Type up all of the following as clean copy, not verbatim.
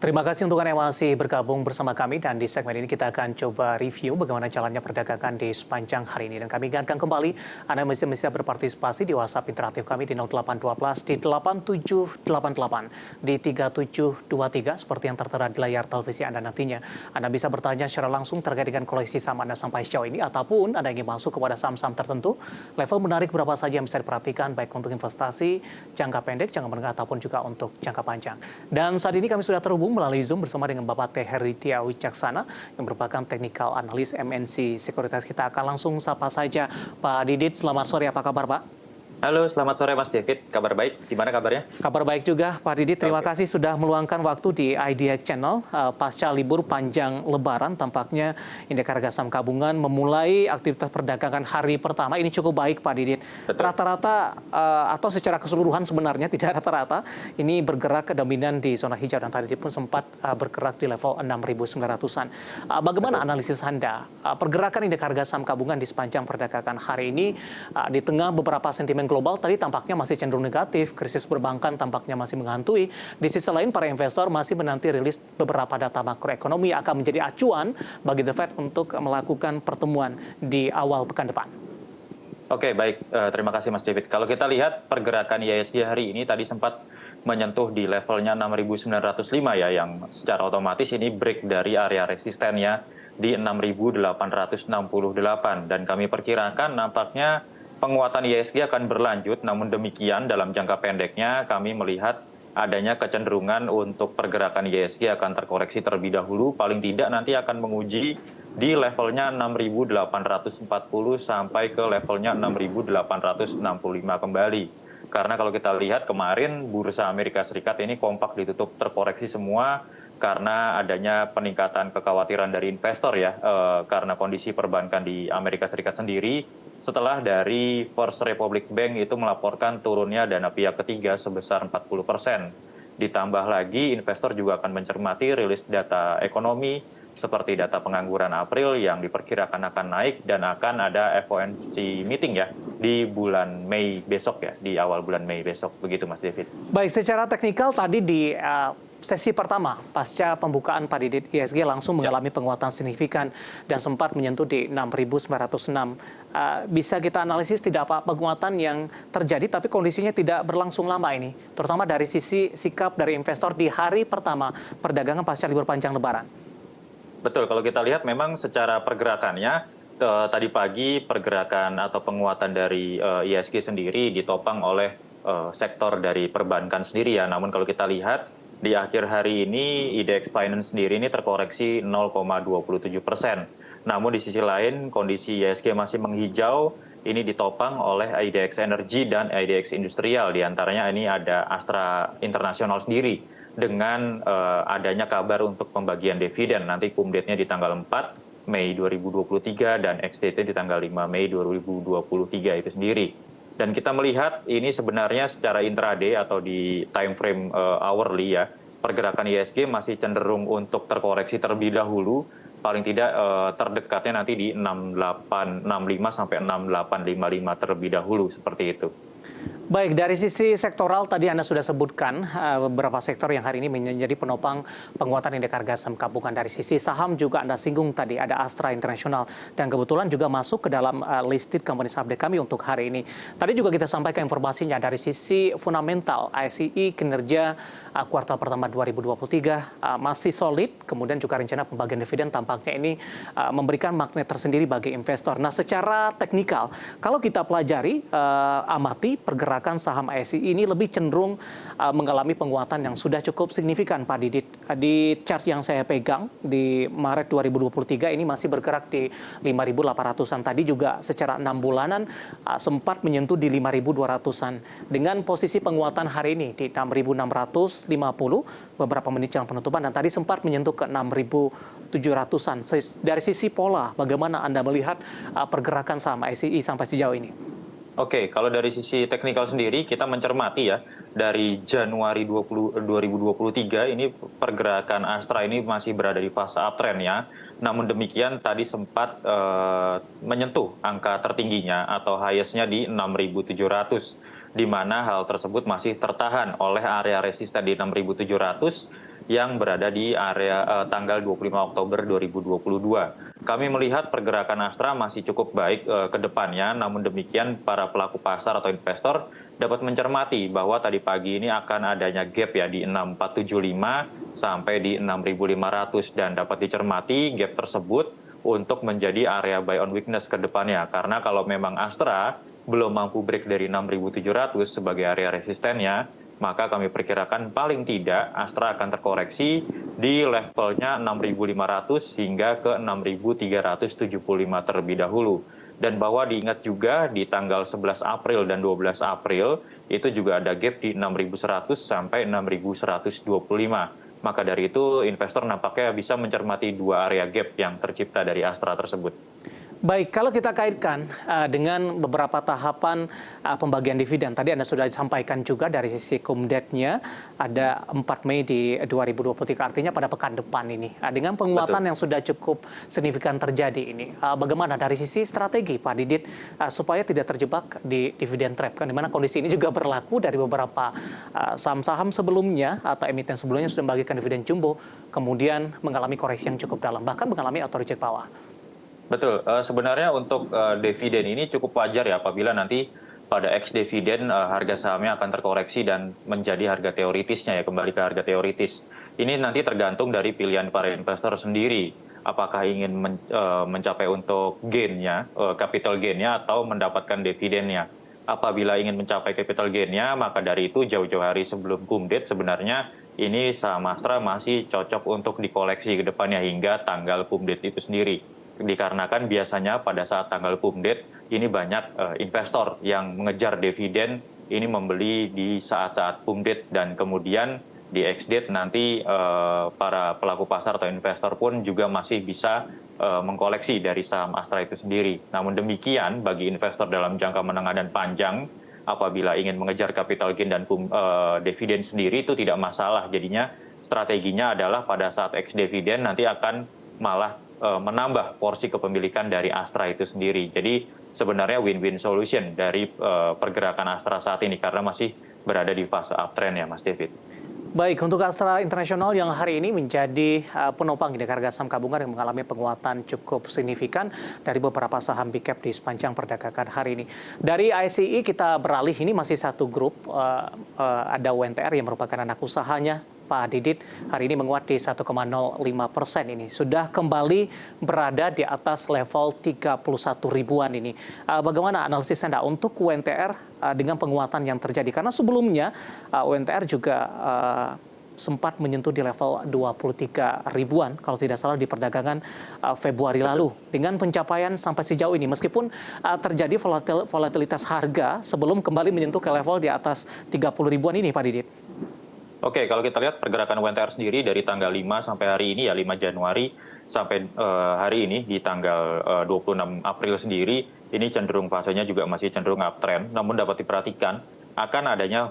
Terima kasih untuk Anda yang masih bergabung bersama kami dan di segmen ini kita akan coba review bagaimana jalannya perdagangan di sepanjang hari ini. Dan kami ingatkan kembali Anda masih bisa berpartisipasi di WhatsApp interaktif kami di 0812 di 8788 di 3723 seperti yang tertera di layar televisi Anda nantinya. Anda bisa bertanya secara langsung terkait dengan koleksi saham Anda sampai sejauh ini ataupun Anda ingin masuk kepada saham-saham tertentu. Level menarik berapa saja yang bisa diperhatikan baik untuk investasi, jangka pendek, jangka menengah ataupun juga untuk jangka panjang. Dan saat ini kami sudah terhubung melalui Zoom bersama dengan Bapak Teh Heritia Wicaksana yang merupakan teknikal analis MNC Sekuritas. Kita akan langsung sapa saja Pak Didit. Selamat sore, apa kabar Pak? Halo, selamat sore Mas David. Kabar baik? Gimana kabarnya? Kabar baik juga Pak Didit. Terima kasih sudah meluangkan waktu di IDX Channel. Pasca libur panjang Lebaran, tampaknya indeks harga saham gabungan memulai aktivitas perdagangan hari pertama. Ini cukup baik Pak Didit. Rata-rata atau secara keseluruhan sebenarnya tidak rata-rata, ini bergerak dominan di zona hijau dan tadi pun sempat bergerak di level 6.900-an. Bagaimana analisis Anda? Pergerakan indeks harga saham gabungan di sepanjang perdagangan hari ini di tengah beberapa sentimen global tadi tampaknya masih cenderung negatif, krisis perbankan tampaknya masih menghantui. Di sisi lain, para investor masih menanti rilis beberapa data makroekonomi akan menjadi acuan bagi The Fed untuk melakukan pertemuan di awal pekan depan. Oke, baik. Terima kasih Mas David. Kalau kita lihat pergerakan IHSG hari ini tadi sempat menyentuh di levelnya 6.905 ya, yang secara otomatis ini break dari area resistennya di 6.868. Dan kami perkirakan nampaknya penguatan IHSG akan berlanjut, namun demikian dalam jangka pendeknya kami melihat adanya kecenderungan untuk pergerakan IHSG akan terkoreksi terlebih dahulu, paling tidak nanti akan menguji di levelnya 6.840 sampai ke levelnya 6.865 kembali. Karena kalau kita lihat kemarin bursa Amerika Serikat ini kompak ditutup terkoreksi semua karena adanya peningkatan kekhawatiran dari investor ya, karena kondisi perbankan di Amerika Serikat sendiri setelah dari First Republic Bank itu melaporkan turunnya dana pihak ketiga sebesar 40%. Ditambah lagi investor juga akan mencermati rilis data ekonomi seperti data pengangguran April yang diperkirakan akan naik dan akan ada FOMC meeting ya di bulan Mei besok ya, di awal bulan Mei besok. Begitu Mas David. Baik, secara teknikal tadi di sesi pertama pasca pembukaan Pak Didit, IHSG langsung mengalami penguatan signifikan dan sempat menyentuh di 6.906. Bisa kita analisis tidak apa penguatan yang terjadi tapi kondisinya tidak berlangsung lama ini, terutama dari sisi sikap dari investor di hari pertama perdagangan pasca libur panjang Lebaran. Betul, kalau kita lihat memang secara pergerakannya tadi pagi pergerakan atau penguatan dari IHSG sendiri ditopang oleh sektor dari perbankan sendiri ya. Namun kalau kita lihat di akhir hari ini IDX Finance sendiri ini terkoreksi 0,27%. Namun di sisi lain kondisi IHSG masih menghijau, ini ditopang oleh IDX Energy dan IDX Industrial. Di antaranya ini ada Astra International sendiri dengan adanya kabar untuk pembagian dividen. Nanti cum date-nya di tanggal 4 Mei 2023 dan ex-date-nya di tanggal 5 Mei 2023 itu sendiri. Dan kita melihat ini sebenarnya secara intraday atau di time frame hourly ya, pergerakan IHSG masih cenderung untuk terkoreksi terlebih dahulu, paling tidak terdekatnya nanti di 6865 sampai 6855 terlebih dahulu seperti itu. Baik, dari sisi sektoral tadi Anda sudah sebutkan beberapa sektor yang hari ini menjadi penopang penguatan indeks harga saham gabungan. Dari sisi saham juga Anda singgung tadi ada Astra International dan kebetulan juga masuk ke dalam listed company update kami untuk hari ini. Tadi juga kita sampaikan informasinya dari sisi fundamental ASI kinerja kuartal pertama 2023 masih solid, kemudian juga rencana pembagian dividen tampaknya ini memberikan magnet tersendiri bagi investor. Nah, secara teknikal kalau kita pelajari amati pergerakan saham ASI ini lebih cenderung mengalami penguatan yang sudah cukup signifikan Pak Didit. Di chart yang saya pegang di Maret 2023 ini masih bergerak di 5.800-an. Tadi juga secara 6 bulanan sempat menyentuh di 5.200-an. Dengan posisi penguatan hari ini di 6.650 beberapa menit jelang penutupan dan tadi sempat menyentuh ke 6.700-an. Dari sisi pola, bagaimana Anda melihat pergerakan saham ASI sampai sejauh ini? Oke, kalau dari sisi teknikal sendiri kita mencermati ya, dari Januari 2023 ini pergerakan Astra ini masih berada di fase uptrend ya. Namun demikian tadi sempat menyentuh angka tertingginya atau highest-nya di 6.700, di mana hal tersebut masih tertahan oleh area resisten di 6.700 yang berada di area tanggal 25 Oktober 2022. Kami melihat pergerakan Astra masih cukup baik ke depannya, namun demikian para pelaku pasar atau investor dapat mencermati bahwa tadi pagi ini akan adanya gap ya di 6475 sampai di 6500 dan dapat dicermati gap tersebut untuk menjadi area buy on weakness ke depannya. Karena kalau memang Astra belum mampu break dari 6700 sebagai area resistennya, maka kami perkirakan paling tidak Astra akan terkoreksi di levelnya 6.500 hingga ke 6.375 terlebih dahulu. Dan bahwa diingat juga di tanggal 11 April dan 12 April itu juga ada gap di 6.100 sampai 6.125. Maka dari itu investor nampaknya bisa mencermati dua area gap yang tercipta dari Astra tersebut. Baik, kalau kita kaitkan dengan beberapa tahapan pembagian dividen, tadi Anda sudah sampaikan juga dari sisi Kumdet-nya ada 4 Mei di 2023, artinya pada pekan depan ini. Dengan penguatan yang sudah cukup signifikan terjadi ini, bagaimana dari sisi strategi Pak Didit supaya tidak terjebak di dividen trap, kan? Dimana kondisi ini juga berlaku dari beberapa saham-saham sebelumnya atau emiten sebelumnya sudah membagikan dividen jumbo, kemudian mengalami koreksi yang cukup dalam, bahkan mengalami auto reject bawah. Betul, sebenarnya untuk dividen ini cukup wajar ya apabila nanti pada ex dividen harga sahamnya akan terkoreksi dan menjadi harga teoritisnya ya, kembali ke harga teoritis. Ini nanti tergantung dari pilihan para investor sendiri, apakah ingin mencapai untuk gain-nya, capital gain-nya atau mendapatkan dividennya. Apabila ingin mencapai capital gain-nya, maka dari itu jauh-jauh hari sebelum Kumdet sebenarnya ini saham Astra masih cocok untuk dikoleksi ke depannya hingga tanggal Kumdet itu sendiri. Dikarenakan biasanya pada saat tanggal Kumdet ini banyak investor yang mengejar dividen ini membeli di saat-saat Kumdet dan kemudian di ex-date nanti para pelaku pasar atau investor pun juga masih bisa mengkoleksi dari saham Astra itu sendiri. Namun demikian bagi investor dalam jangka menengah dan panjang apabila ingin mengejar capital gain dan dividen sendiri itu tidak masalah. Jadinya strateginya adalah pada saat ex-dividen nanti akan malah menambah porsi kepemilikan dari Astra itu sendiri. Jadi sebenarnya win-win solution dari pergerakan Astra saat ini karena masih berada di fase uptrend ya Mas David. Baik, untuk Astra International yang hari ini menjadi penopang indeks harga saham gabungan yang mengalami penguatan cukup signifikan dari beberapa saham big cap di sepanjang perdagangan hari ini. Dari ICE kita beralih, ini masih satu grup, ada UNTR yang merupakan anak usahanya Pak Didit, hari ini menguat di 1,05% ini. Sudah kembali berada di atas level 31 ribuan ini. Bagaimana analisis Anda untuk UNTR dengan penguatan yang terjadi? Karena sebelumnya UNTR juga sempat menyentuh di level 23 ribuan kalau tidak salah di perdagangan Februari lalu. Dengan pencapaian sampai sejauh ini, meskipun terjadi volatilitas harga sebelum kembali menyentuh ke level di atas 30 ribuan ini Pak Didit. Oke, kalau kita lihat pergerakan UNTR sendiri dari tanggal 5 sampai hari ini ya 5 Januari sampai hari ini di tanggal 26 April sendiri ini cenderung fasenya juga masih cenderung uptrend. Namun dapat diperhatikan akan adanya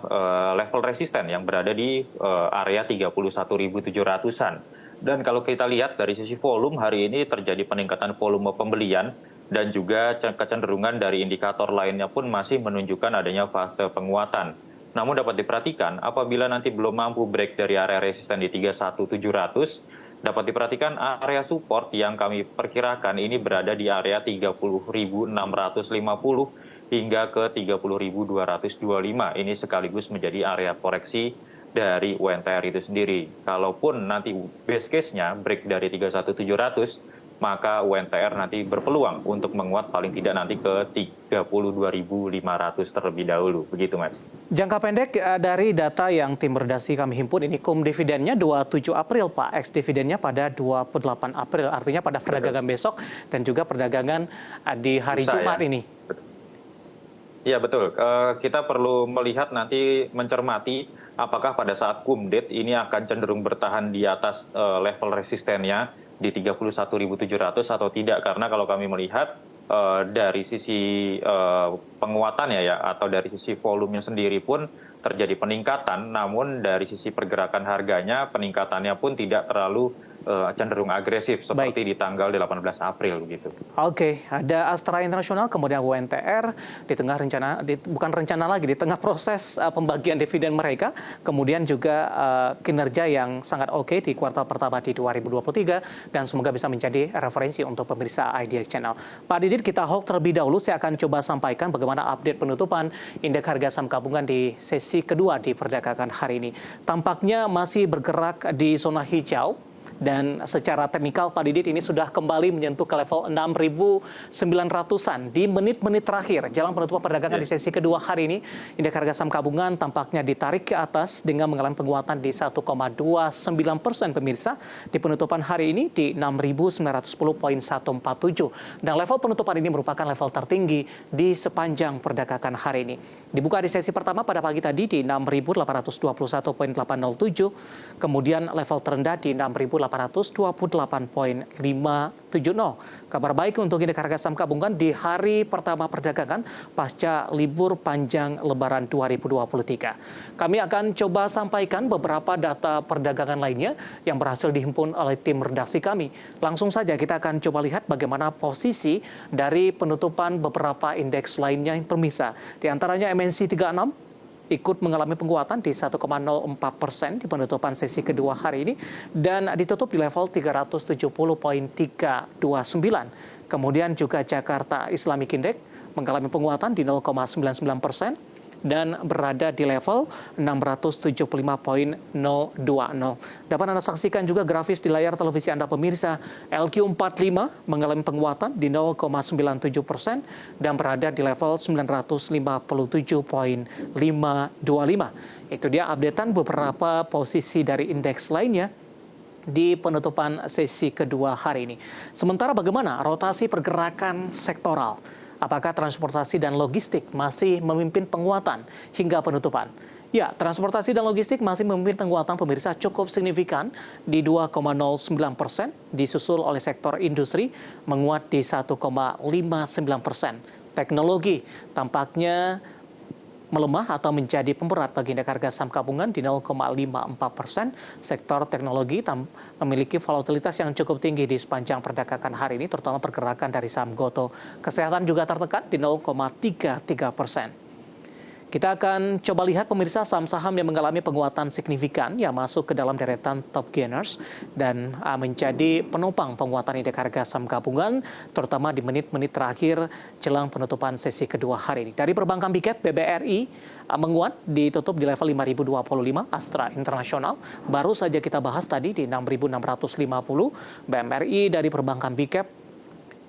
level resisten yang berada di area 31.700-an. Dan kalau kita lihat dari sisi volume hari ini terjadi peningkatan volume pembelian dan juga kecenderungan dari indikator lainnya pun masih menunjukkan adanya fase penguatan. Namun dapat diperhatikan apabila nanti belum mampu break dari area resisten di 31.700, dapat diperhatikan area support yang kami perkirakan ini berada di area 30.650 hingga ke 30.225. Ini sekaligus menjadi area koreksi dari UNTR itu sendiri. Kalaupun nanti base case-nya break dari 31.700, maka UNTR nanti berpeluang untuk menguat paling tidak nanti ke 32.500 terlebih dahulu. Begitu, Mas. Jangka pendek dari data yang tim redaksi kami himpun ini, kum dividennya 27 April, Pak. Ex dividennya pada 28 April. Artinya pada perdagangan besok dan juga perdagangan di hari Jumat ini. Iya, betul. Kita perlu melihat nanti mencermati apakah pada saat Kumdet ini akan cenderung bertahan di atas level resistennya di 31.700 atau tidak, karena kalau kami melihat dari sisi penguatannya ya atau dari sisi volumenya sendiri pun terjadi peningkatan, namun dari sisi pergerakan harganya peningkatannya pun tidak terlalu cenderung agresif seperti di tanggal 18 April begitu. Oke, ada Astra International, kemudian WNTR di tengah bukan rencana lagi, di tengah proses pembagian dividen mereka, kemudian juga kinerja yang sangat oke di kuartal pertama di 2023 dan semoga bisa menjadi referensi untuk pemirsa IDX Channel. Pak Didit, kita hold terlebih dahulu. Saya akan coba sampaikan bagaimana update penutupan indeks harga saham gabungan di sesi kedua di perdagangan hari ini. Tampaknya masih bergerak di zona hijau. Dan secara teknikal Pak Didit ini sudah kembali menyentuh ke level 6.900-an di menit-menit terakhir jelang penutupan perdagangan di sesi kedua hari ini. Indeks harga saham gabungan tampaknya ditarik ke atas dengan mengalami penguatan di 1,29% pemirsa di penutupan hari ini di 6.910.147. Dan level penutupan ini merupakan level tertinggi di sepanjang perdagangan hari ini. Dibuka di sesi pertama pada pagi tadi di 6.821.807, kemudian level terendah di 6.828.570. Kabar baik untuk indeks harga saham gabungan di hari pertama perdagangan pasca libur panjang Lebaran 2023. Kami akan coba sampaikan beberapa data perdagangan lainnya yang berhasil dihimpun oleh tim redaksi kami. Langsung saja kita akan coba lihat bagaimana posisi dari penutupan beberapa indeks lainnya yang pemirsa. Di antaranya MNC 36 ikut mengalami penguatan di 1,04% di penutupan sesi kedua hari ini dan ditutup di level 370.329. Kemudian juga Jakarta Islamic Index mengalami penguatan di 0,99% dan berada di level 675.020. Dapat Anda saksikan juga grafis di layar televisi Anda pemirsa. LQ45 mengalami penguatan di 0,97% dan berada di level 957.525. Itu dia updatean beberapa posisi dari indeks lainnya di penutupan sesi kedua hari ini. Sementara bagaimana rotasi pergerakan sektoral? Apakah transportasi dan logistik masih memimpin penguatan hingga penutupan? Ya, transportasi dan logistik masih memimpin penguatan pemirsa cukup signifikan di 2,09%, disusul oleh sektor industri menguat di 1,59%. Teknologi tampaknya melemah atau menjadi pemberat bagi indeks harga saham gabungan di 0,54%. Sektor teknologi memiliki volatilitas yang cukup tinggi di sepanjang perdagangan hari ini, terutama pergerakan dari saham Gotoh. Kesehatan juga tertekan di 0,33%. Kita akan coba lihat pemirsa saham-saham yang mengalami penguatan signifikan yang masuk ke dalam deretan top gainers dan menjadi penopang penguatan indeks harga saham gabungan terutama di menit-menit terakhir jelang penutupan sesi kedua hari ini. Dari perbankan Big Cap, BBRI menguat ditutup di level 5.025, Astra International baru saja kita bahas tadi di 6.650, BMRI dari perbankan Big Cap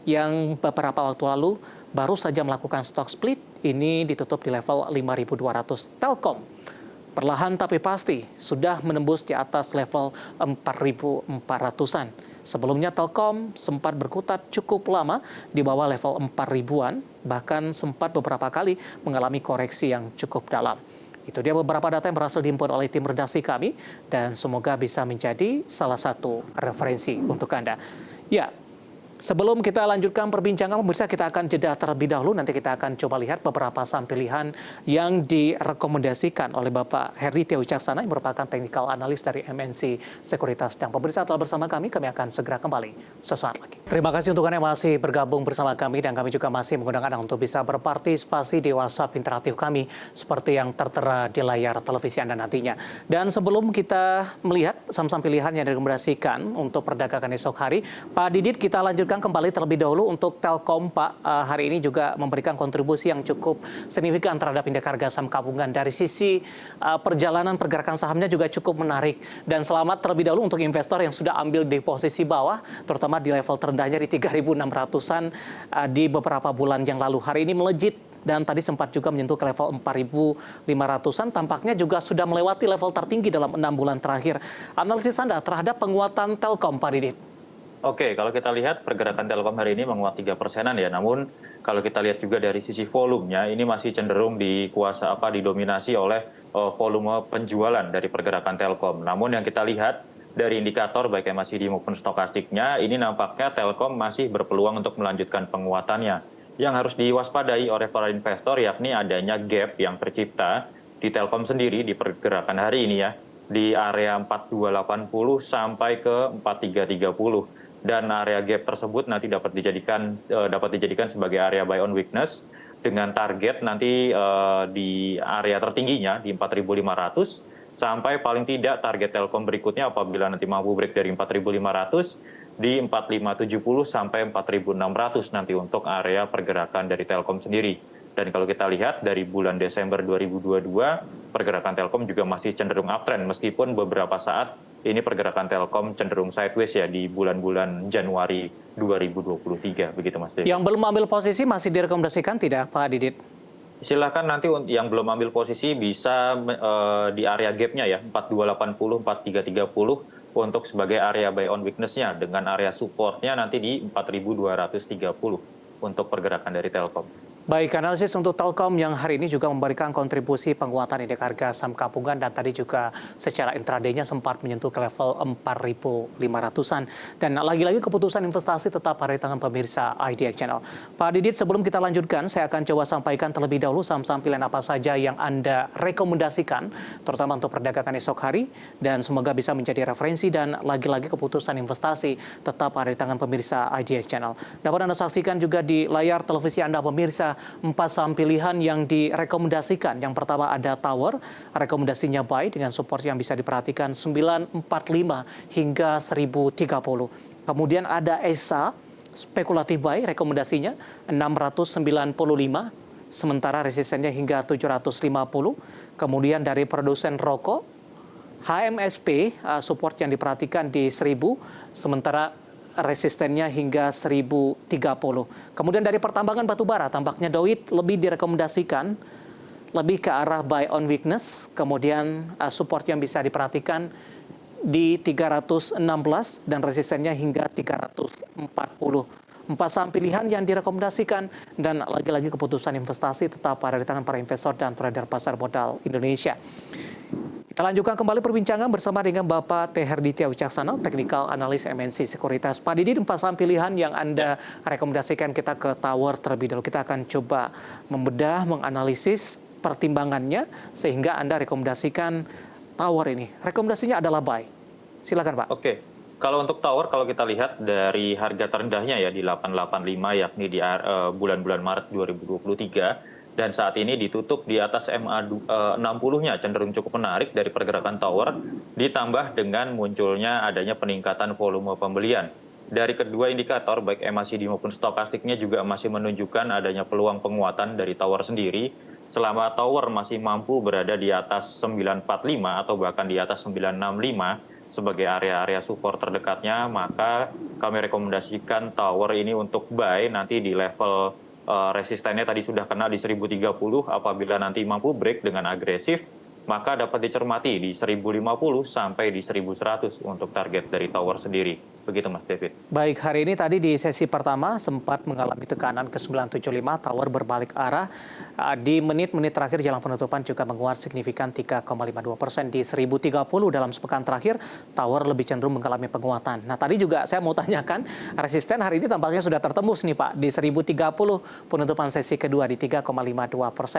yang beberapa waktu lalu baru saja melakukan stock split, ini ditutup di level 5.200. Telkom perlahan tapi pasti sudah menembus di atas level 4.400-an. Sebelumnya Telkom sempat berkutat cukup lama di bawah level 4.000-an, bahkan sempat beberapa kali mengalami koreksi yang cukup dalam. Itu dia beberapa data yang berhasil dihimpun oleh tim redaksi kami dan semoga bisa menjadi salah satu referensi untuk Anda. Ya, sebelum kita lanjutkan perbincangan, pemirsa kita akan jeda terlebih dahulu. Nanti kita akan coba lihat beberapa saham pilihan yang direkomendasikan oleh Bapak Heri Tio Wicaksana yang merupakan technical analis dari MNC Sekuritas. Dan pemirsa telah bersama kami akan segera kembali sesaat lagi. Terima kasih untuk Anda yang masih bergabung bersama kami dan kami juga masih mengundang Anda untuk bisa berpartisipasi di WhatsApp interaktif kami seperti yang tertera di layar televisi Anda nantinya. Dan sebelum kita melihat saham-saham pilihan yang direkomendasikan untuk perdagangan esok hari, Pak Didit kita lanjut kembali terlebih dahulu untuk Telkom, Pak. Hari ini juga memberikan kontribusi yang cukup signifikan terhadap indeks harga saham gabungan. Dari sisi perjalanan pergerakan sahamnya juga cukup menarik. Dan selamat terlebih dahulu untuk investor yang sudah ambil di posisi bawah, terutama di level terendahnya di 3.600-an di beberapa bulan yang lalu. Hari ini melejit dan tadi sempat juga menyentuh ke level 4.500-an. Tampaknya juga sudah melewati level tertinggi dalam 6 bulan terakhir. Analisis Anda terhadap penguatan Telkom, Pak Didit? Oke, kalau kita lihat pergerakan Telkom hari ini menguat 3%-an ya. Namun kalau kita lihat juga dari sisi volumenya ini masih cenderung didominasi oleh volume penjualan dari pergerakan Telkom. Namun yang kita lihat dari indikator baik MACD maupun stokastiknya ini nampaknya Telkom masih berpeluang untuk melanjutkan penguatannya. Yang harus diwaspadai oleh para investor yakni adanya gap yang tercipta di Telkom sendiri di pergerakan hari ini ya. di area 4280 sampai ke 4330. Dan area gap tersebut nanti dapat dijadikan sebagai area buy on weakness dengan target nanti di area tertingginya di 4.500 sampai paling tidak target Telkom berikutnya apabila nanti mampu break dari 4.500 di 4.570 sampai 4.600 nanti untuk area pergerakan dari Telkom sendiri. Dan kalau kita lihat dari bulan Desember 2022, pergerakan Telkom juga masih cenderung uptrend meskipun beberapa saat ini pergerakan Telkom cenderung sideways ya di bulan-bulan Januari 2023, begitu Mas Devi. Yang belum ambil posisi masih direkomendasikan tidak Pak Didit? Silakan nanti yang belum ambil posisi bisa di area gap-nya ya 4280, 4330 untuk sebagai area buy on weakness-nya dengan area support-nya nanti di 4230 untuk pergerakan dari Telkom. Baik, analisis untuk Telkom yang hari ini juga memberikan kontribusi penguatan indeks harga saham gabungan dan tadi juga secara intraday-nya sempat menyentuh ke level 4.500-an. Dan lagi-lagi keputusan investasi tetap ada di tangan pemirsa IDX Channel. Pak Didit, sebelum kita lanjutkan, saya akan coba sampaikan terlebih dahulu saham-saham pilihan apa saja yang Anda rekomendasikan, terutama untuk perdagangan esok hari, dan semoga bisa menjadi referensi dan lagi-lagi keputusan investasi tetap ada di tangan pemirsa IDX Channel. Dapat Anda saksikan juga di layar televisi Anda pemirsa 4 saham pilihan yang direkomendasikan. Yang pertama ada Tower, rekomendasinya buy dengan support yang bisa diperhatikan 945 hingga 1030. Kemudian ada ESA, spekulatif buy, rekomendasinya 695, sementara resistennya hingga 750. Kemudian dari produsen rokok, HMSP, support yang diperhatikan di 1000, sementara resistennya hingga 1030. Kemudian dari pertambangan batubara, tampaknya Doit lebih direkomendasikan, lebih ke arah buy on weakness, kemudian support yang bisa diperhatikan di 316 dan resistennya hingga 340. 4 saham pilihan yang direkomendasikan dan lagi-lagi keputusan investasi tetap ada di tangan para investor dan trader pasar modal Indonesia. Kita lanjutkan kembali perbincangan bersama dengan Bapak T. Herditya Wicaksana, Technical Analyst MNC Sekuritas. Pak Didit, 4 saham pilihan yang Anda rekomendasikan, kita ke Tower terlebih dahulu. Kita akan coba membedah, menganalisis pertimbangannya sehingga Anda rekomendasikan Tower ini. Rekomendasinya adalah buy. Silakan Pak. Oke. Kalau untuk Tower, kalau kita lihat dari harga terendahnya ya di 885 yakni di bulan-bulan Maret 2023, dan saat ini ditutup di atas MA 60-nya cenderung cukup menarik dari pergerakan Tower, ditambah dengan munculnya adanya peningkatan volume pembelian. Dari kedua indikator, baik MACD maupun stokastiknya juga masih menunjukkan adanya peluang penguatan dari Tower sendiri. Selama Tower masih mampu berada di atas 945 atau bahkan di atas 965 sebagai area-area support terdekatnya, maka kami rekomendasikan Tower ini untuk buy nanti di level resistennya tadi sudah kena di 1030, apabila nanti mampu break dengan agresif, maka dapat dicermati di 1050 sampai di 1100 untuk target dari Tower sendiri. Begitu Mas David. Baik, hari ini tadi di sesi pertama sempat mengalami tekanan ke 975, Tower berbalik arah. Di menit-menit terakhir jelang penutupan juga menguat signifikan 3,52% di 1030 dalam sepekan terakhir. Tower lebih cenderung mengalami penguatan. Nah, tadi juga saya mau tanyakan, resisten hari ini tampaknya sudah tertembus nih Pak di 1030, penutupan sesi kedua di 3,52%.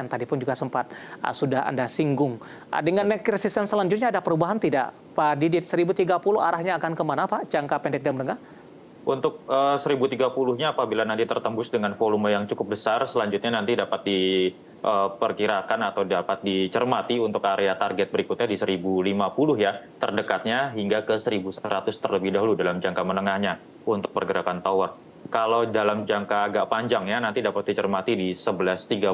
Tadi pun juga sempat sudah Anda singgung. Dengan neck resisten selanjutnya ada perubahan tidak Pak Didit? 1030 arahnya akan kemana Pak, jangka pendek dan menengah? Untuk 1030-nya apabila nanti tertembus dengan volume yang cukup besar, selanjutnya nanti dapat diperkirakan atau dapat dicermati untuk area target berikutnya di 1050 ya, terdekatnya hingga ke 1100 terlebih dahulu dalam jangka menengahnya untuk pergerakan Tower. Kalau dalam jangka agak panjang ya, nanti dapat dicermati di 1130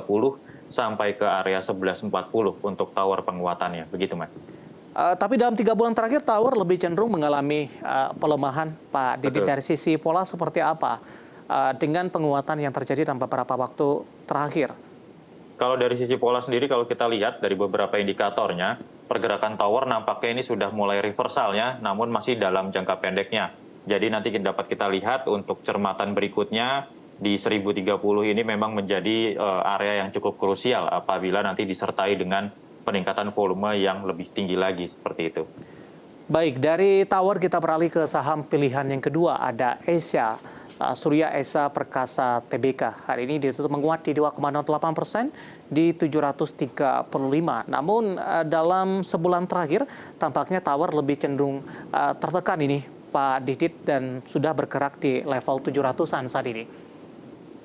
sampai ke area 1140 untuk Tower penguatannya, begitu Mas. Tapi dalam 3 bulan terakhir Tower lebih cenderung mengalami pelemahan Pak Didit. Dari sisi pola seperti apa dengan penguatan yang terjadi dalam beberapa waktu terakhir? Kalau dari sisi pola sendiri, kalau kita lihat dari beberapa indikatornya, pergerakan Tower nampaknya ini sudah mulai reversalnya, namun masih dalam jangka pendeknya. Jadi nanti dapat kita lihat untuk cermatan berikutnya di 1030 ini memang menjadi area yang cukup krusial apabila nanti disertai dengan peningkatan volume yang lebih tinggi lagi, seperti itu. Baik, dari Tower kita beralih ke saham pilihan yang kedua, ada Asia. Surya Esa Perkasa Tbk hari ini ditutup menguat di 2,08% di 735. Namun dalam sebulan terakhir tampaknya tawar lebih cenderung tertekan ini Pak Didit dan sudah bergerak di level 700-an saat ini.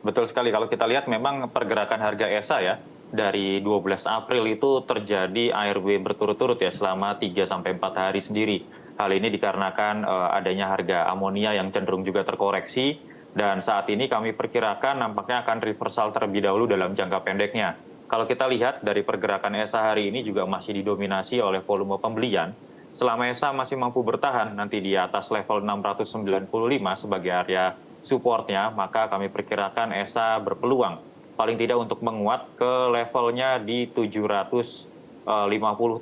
Betul sekali, kalau kita lihat memang pergerakan harga ESA ya, dari 12 April itu terjadi ARW berturut-turut ya selama 3-4 hari sendiri. Hal ini dikarenakan adanya harga amonia yang cenderung juga terkoreksi, dan saat ini kami perkirakan nampaknya akan reversal terlebih dahulu dalam jangka pendeknya. Kalau kita lihat dari pergerakan ESA hari ini juga masih didominasi oleh volume pembelian. Selama ESA masih mampu bertahan nanti di atas level 695 sebagai area supportnya, maka kami perkirakan ESA berpeluang paling tidak untuk menguat ke levelnya di 750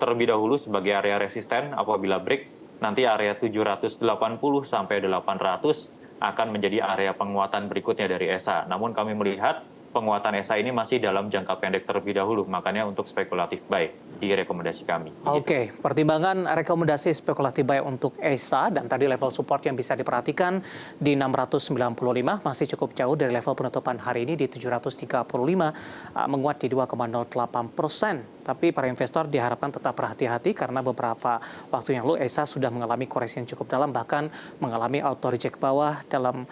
terlebih dahulu sebagai area resisten. Apabila break, nanti area 780 sampai 800 akan menjadi area penguatan berikutnya dari ESA. Namun kami melihat penguatan ESA ini masih dalam jangka pendek terlebih dahulu, makanya untuk spekulatif buy di rekomendasi kami. Oke, pertimbangan rekomendasi spekulatif buy untuk ESA dan tadi level support yang bisa diperhatikan di 695 masih cukup jauh dari level penutupan hari ini di 735, menguat di 2,08%. Tapi para investor diharapkan tetap berhati-hati karena beberapa waktu yang lalu ESA sudah mengalami koreksi yang cukup dalam, bahkan mengalami auto reject bawah dalam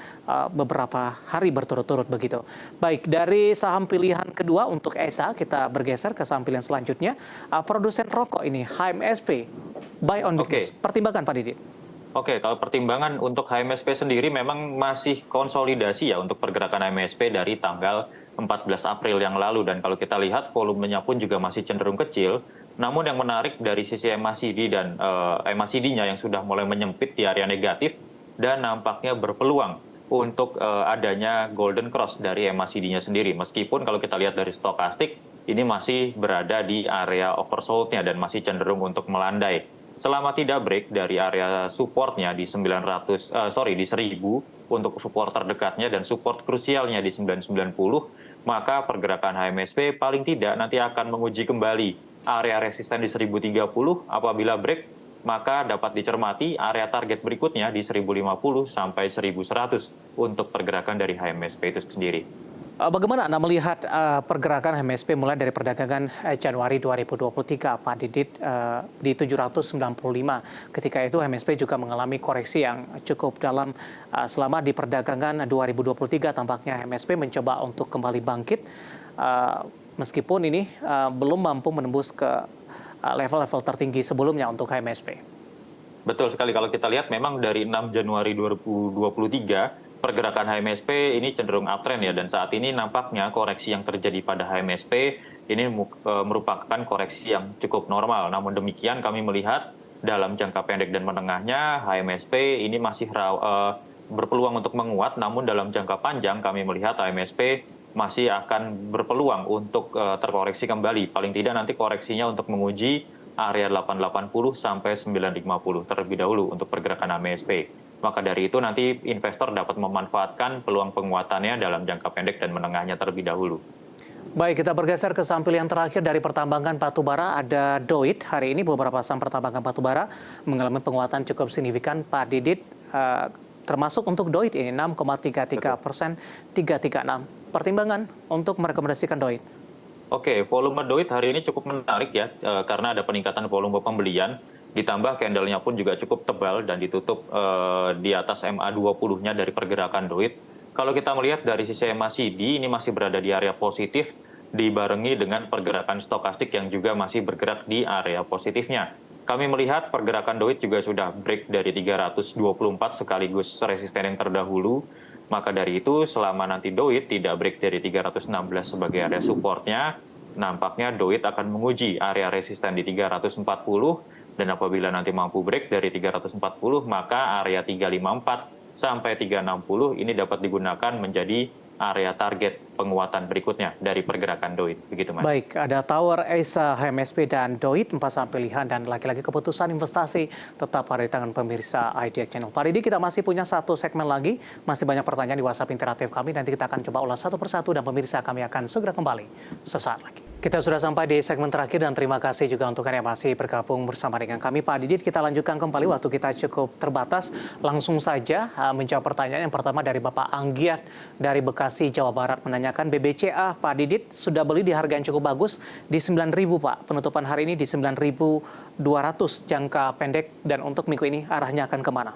beberapa hari berturut-turut begitu. Baik, dari saham pilihan kedua untuk ESA, kita bergeser ke saham pilihan selanjutnya. Produsen rokok ini, HMSP, buy on weakness. Pertimbangan Pak Didit. Oke, kalau pertimbangan untuk HMSP sendiri memang masih konsolidasi ya untuk pergerakan HMSP dari tanggal 14 April yang lalu. Dan kalau kita lihat volumenya pun juga masih cenderung kecil. Namun yang menarik dari sisi MACD dan MACD-nya yang sudah mulai menyempit di area negatif dan nampaknya berpeluang untuk adanya golden cross dari MACD-nya sendiri. Meskipun kalau kita lihat dari stokastik, ini masih berada di area oversold-nya dan masih cenderung untuk melandai. Selama tidak break dari area supportnya di 1000 untuk support terdekatnya dan support krusialnya di 990, maka pergerakan HMSP paling tidak nanti akan menguji kembali area resisten di 1030. Apabila break, maka dapat dicermati area target berikutnya di 1050 sampai 1100 untuk pergerakan dari HMSP itu sendiri. Bagaimana Anda melihat pergerakan HMSP mulai dari perdagangan Januari 2023, Pak Didit, di 795. Ketika itu HMSP juga mengalami koreksi yang cukup dalam. Selama di perdagangan 2023 tampaknya HMSP mencoba untuk kembali bangkit, meskipun ini belum mampu menembus ke level-level tertinggi sebelumnya untuk HMSP. Betul sekali, kalau kita lihat memang dari 6 Januari 2023, pergerakan HMSP ini cenderung uptrend ya, dan saat ini nampaknya koreksi yang terjadi pada HMSP ini merupakan koreksi yang cukup normal. Namun demikian kami melihat dalam jangka pendek dan menengahnya HMSP ini masih berpeluang untuk menguat, namun dalam jangka panjang kami melihat HMSP masih akan berpeluang untuk terkoreksi kembali. Paling tidak nanti koreksinya untuk menguji area 880 sampai 950 terlebih dahulu untuk pergerakan HMSP. Maka dari itu nanti investor dapat memanfaatkan peluang penguatannya dalam jangka pendek dan menengahnya terlebih dahulu. Baik, kita bergeser ke saham pilihan terakhir dari pertambangan batubara, ada DOIT. Hari ini beberapa saham pertambangan batubara mengalami penguatan cukup signifikan, Pak Didit, termasuk untuk DOIT ini 6,33%, 336. Pertimbangan untuk merekomendasikan DOIT? Oke, volume DOIT hari ini cukup menarik ya, karena ada peningkatan volume pembelian. Ditambah candle-nya pun juga cukup tebal dan ditutup di atas MA20-nya dari pergerakan DOIT. Kalau kita melihat dari sisi MACD, ini masih berada di area positif, dibarengi dengan pergerakan stokastik yang juga masih bergerak di area positifnya. Kami melihat pergerakan DOIT juga sudah break dari 324 sekaligus resisten yang terdahulu. Maka dari itu, selama nanti DOIT tidak break dari 316 sebagai area supportnya, nampaknya DOIT akan menguji area resisten di 340, dan apabila nanti mampu break dari 340, maka area 354 sampai 360 ini dapat digunakan menjadi area target penguatan berikutnya dari pergerakan DOIT. Begitu, Mas. Baik, ada Tower, ESA, HMSP, dan DOIT, 4 saham pilihan, dan lagi-lagi keputusan investasi tetap ada di tangan pemirsa IDX Channel. Pak Didi, kita masih punya satu segmen lagi, masih banyak pertanyaan di WhatsApp interaktif kami, nanti kita akan coba ulas satu persatu, dan pemirsa kami akan segera kembali sesaat lagi. Kita sudah sampai di segmen terakhir dan terima kasih juga untuk Anda yang masih bergabung bersama dengan kami. Pak Didit, kita lanjutkan kembali, waktu kita cukup terbatas. Langsung saja menjawab pertanyaan yang pertama dari Bapak Anggiat dari Bekasi, Jawa Barat, menanyakan BBCA Pak Didit sudah beli di harga yang cukup bagus di 9.000 Pak. Penutupan hari ini di 9.200 jangka pendek, dan untuk minggu ini arahnya akan kemana?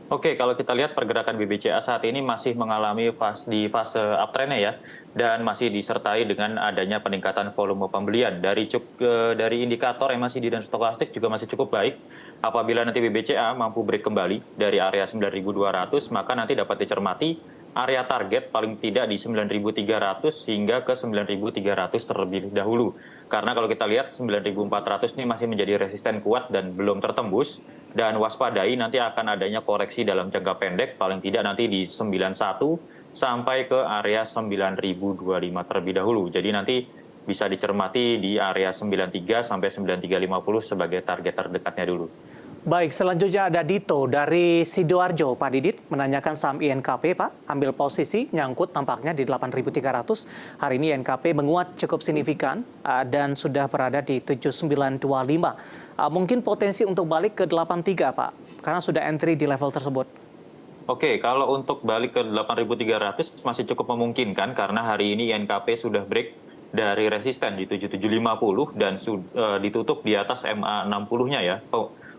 Oke, kalau kita lihat pergerakan BBCA saat ini masih mengalami fase uptrend ya, dan masih disertai dengan adanya peningkatan volume pembelian. Dari indikator emasi dan stokastik juga masih cukup baik. Apabila nanti BBCA mampu break kembali dari area 9.200, maka nanti dapat dicermati area target paling tidak di 9.300 hingga ke 9.300 terlebih dahulu. Karena kalau kita lihat 9.400 ini masih menjadi resisten kuat dan belum tertembus. Dan waspadai nanti akan adanya koreksi dalam jangka pendek, paling tidak nanti di 91 sampai ke area 9.025 terlebih dahulu. Jadi nanti bisa dicermati di area 93 sampai 9350 sebagai target terdekatnya dulu. Baik, selanjutnya ada Dito dari Sidoarjo, Pak Didit, menanyakan saham INKP, Pak. Ambil posisi, nyangkut tampaknya di 8.300. Hari ini INKP menguat cukup signifikan dan sudah berada di 7925. Mungkin potensi untuk balik ke 83, Pak, karena sudah entry di level tersebut. Oke, kalau untuk balik ke 8.300 masih cukup memungkinkan karena hari ini INKP sudah break dari resisten di 7750 dan ditutup di atas MA 60-nya ya.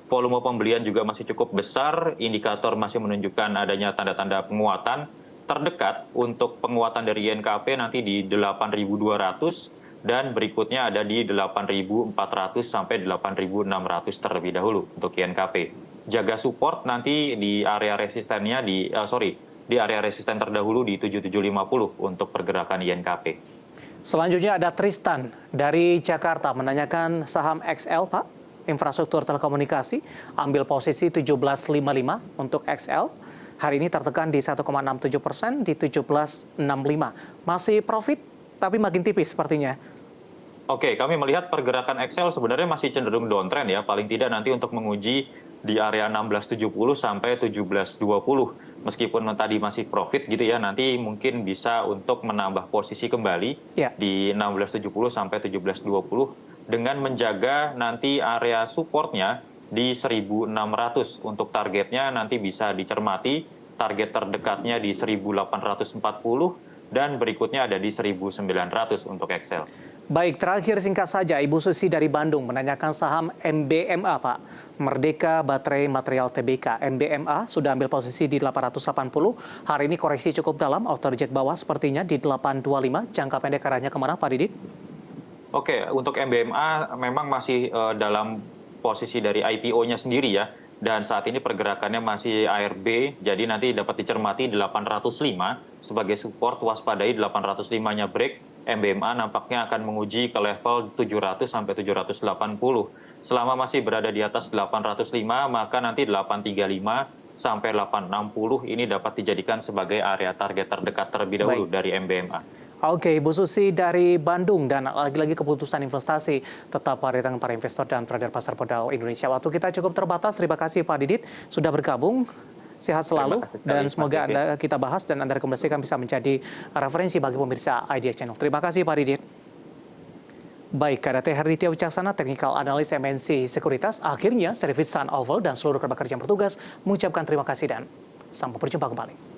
Volume pembelian juga masih cukup besar, indikator masih menunjukkan adanya tanda-tanda penguatan. Terdekat untuk penguatan dari INKP nanti di 8.200 dan berikutnya ada di 8.400 sampai 8.600 terlebih dahulu untuk INKP. Jaga support nanti di area resistennya di area resisten terdahulu di 7750 untuk pergerakan INKP. Selanjutnya ada Tristan dari Jakarta menanyakan saham XL, Pak. Infrastruktur telekomunikasi, ambil posisi 17.55 untuk XL. Hari ini tertekan di 1,67% di 17.65. Masih profit, tapi makin tipis sepertinya. Oke, kami melihat pergerakan XL sebenarnya masih cenderung downtrend ya. Paling tidak nanti untuk menguji di area 16.70 sampai 17.20. Meskipun tadi masih profit gitu ya, nanti mungkin bisa untuk menambah posisi kembali di 16.70 sampai 17.20. Dengan menjaga nanti area supportnya di 1.600. Untuk targetnya nanti bisa dicermati, target terdekatnya di 1.840 dan berikutnya ada di 1.900 untuk Excel. Baik, terakhir singkat saja, Ibu Susi dari Bandung menanyakan saham MBMA, Pak. Merdeka Baterai Material Tbk. MBMA sudah ambil posisi di 880. Hari ini koreksi cukup dalam, auto reject bawah sepertinya di 825. Jangka pendek arahnya kemana, Pak Didit? Oke, untuk MBMA memang masih dalam posisi dari IPO-nya sendiri ya. Dan saat ini pergerakannya masih ARB, jadi nanti dapat dicermati 805 sebagai support, waspadai 805-nya break. MBMA nampaknya akan menguji ke level 700 sampai 780. Selama masih berada di atas 805, maka nanti 835 sampai 860 ini dapat dijadikan sebagai area target terdekat terlebih dahulu dari MBMA. Oke, Ibu Susi dari Bandung, dan lagi-lagi keputusan investasi tetap pada tangan para investor dan trader pasar modal Indonesia. Waktu kita cukup terbatas. Terima kasih Pak Didit sudah bergabung. Sehat selalu dan semoga kita bahas dan Anda rekomendasikan bisa menjadi referensi bagi pemirsa Idea Channel. Terima kasih Pak Didit. Baik, ada Teh Herditya Wicaksana, Technical Analyst MNC Sekuritas. Akhirnya, Service Sun Oval dan seluruh kerja yang bertugas mengucapkan terima kasih dan sampai berjumpa kembali.